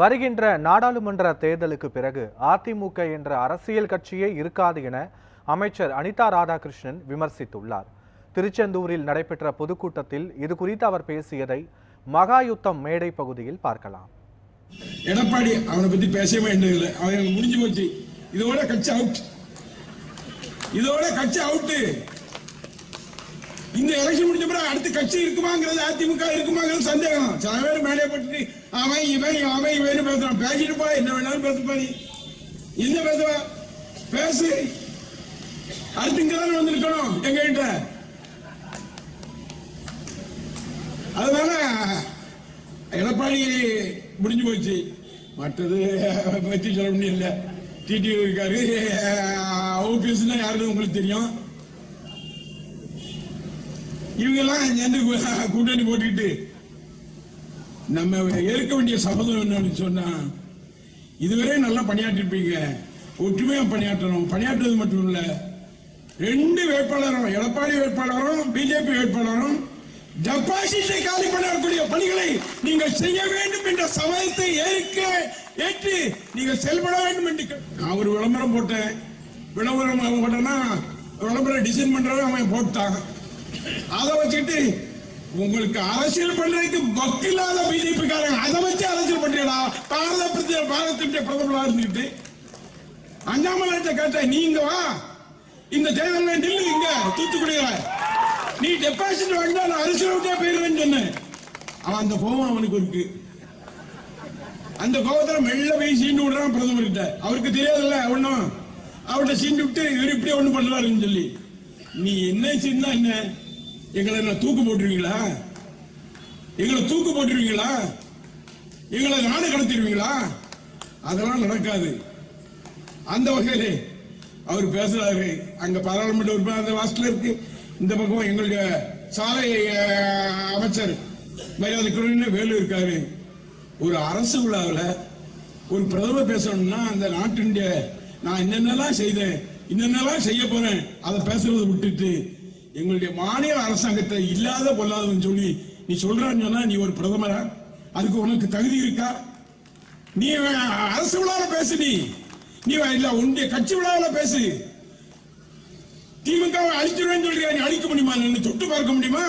வருகின்ற நாடாளுமன்ற தேர்தலுக்கு பிறகு அதிமுக என்ற அரசியல் கட்சியே இருக்காது என அமைச்சர் அனிதா ராதாகிருஷ்ணன் விமர்சித்துள்ளார். திருச்செந்தூரில் நடைபெற்ற பொதுக்கூட்டத்தில் இது குறித்து அவர் பேசியதை மகாயுத்தம் மேடை பகுதியில் பார்க்கலாம். எடப்பாடி அவனை பத்தி பேசவே வேண்டியதில்லை, அவன் முடிஞ்சு போச்சு. இதோட கட்சி அவுட், இதோட கட்சி அவுட். இந்த எலெக்ஷன் முடிஞ்ச பிறகு அடுத்த கட்சி இருக்குமாங்கிறது, அதிமுக இருக்குமாங்கிறது சந்தேகம். சில பேர் மேலே பட்டு அவன் இவன் அவன் இவன் பேசுறான். பேசிட்டு போ, என்ன வேணாலும் பேசுப்பா. நீ என்ன பேசுவ பேசு. அடுத்து இங்கதான் வந்து இருக்கணும் எங்க கிட்ட. அதனால எடப்பாடி முடிஞ்சு போச்சு. மற்றது பற்றி சொல்ல முடியல. டிடி இருக்காரு, ஓபிஎஸ் யாருன்னு உங்களுக்கு தெரியும். இவங்கெல்லாம் சேர்ந்து கூட்டணி போட்டுக்கிட்டு நம்ம ஏற்க வேண்டிய சபதம் என்னன்னு சொன்னா, இதுவரை நல்லா பணியாற்றிருப்பீங்க, ஒற்றுமையா பணியாற்றணும். பணியாற்றுறது மட்டும் இல்ல, ரெண்டு வேட்பாளரும், எடப்பாடி வேட்பாளரும் பிஜேபி வேட்பாளரும் டெபாசிட்டை காலி பண்ணக்கூடிய பணிகளை நீங்கள் செய்ய வேண்டும் என்ற சபதத்தை ஏற்று நீங்கள் செயல்பட வேண்டும் என்று நான் ஒரு விளம்பரம் போட்டேன். விளம்பரம் போட்டேன்னா விளம்பரம் டிசைன் பண்றவன் அவன் போட்டான். அதை வச்சுட்டு உங்களுக்கு அரசியல் பண்றதுக்கு வக்கில்லாத பிஜேபி காரங்க அதை வச்சு அரசியல் பண்றீங்களா? பாரதத்தினுடைய பிரதமராக இருந்துட்டு அண்ணாமலை கேட்ட, நீங்க வா இந்த தேர்தலில் நில்லு, இங்க தூத்துக்குடியில நீ டெபாசிட் வாங்கினா நான் அரசியல் விட்டே போயிடுவேன்னு சொன்னேன். அவன் அந்த கோபம் அவனுக்கு இருக்கு. அந்த கோபத்துல மெல்ல போய் சீண்டு விடுறான் பிரதமர்கிட்ட. அவருக்கு தெரியாதுல்ல ஒன்னும். அவர்கிட்ட சீண்டு விட்டு இவர் இப்படியே ஒண்ணு பண்றாருன்னு சொல்லி, நீ என்ன சீண்டா என்ன? எங்களை தூக்கு போட்டுருவீங்களா? எங்களை தூக்கு போட்டுருவீங்களா? எங்களை நாடு கடத்திடுவீங்களா? அதெல்லாம் நடக்காது. அந்த வகையில அவர் பேசுறாரு. அங்க பாராளுமன்ற உறுப்பினர் அந்த வாசல இருக்கு, இந்த பக்கம் எங்களுடைய சாலை அமைச்சர் மரியாதைக்குரிய வேலு இருக்காரு. ஒரு அரசு விழாவில் ஒரு பிரதமர் பேசணும்னா அந்த நாட்டினுடைய நான் என்னென்னலாம் செய்தேன், என்னென்னலாம் செய்ய போறேன் அதை பேசுறதை விட்டுட்டு எங்களுடைய மாநில அரசாங்கத்தை இல்லாத பொல்லாதன்னு சொல்லி நீ சொல்றான்னு சொன்னா நீ ஒரு பிரதமரா? அதுக்கு உனக்கு தகுதி இருக்கா? நீ அரசு விழாவில் பேசு. நீ இல்ல உன்னுடைய கட்சி விழாவில் பேசு. திமுக அழிச்சிருவேன்னு சொல்றியா? நீ அழிக்க முடியுமா? தொட்டு பார்க்க முடியுமா?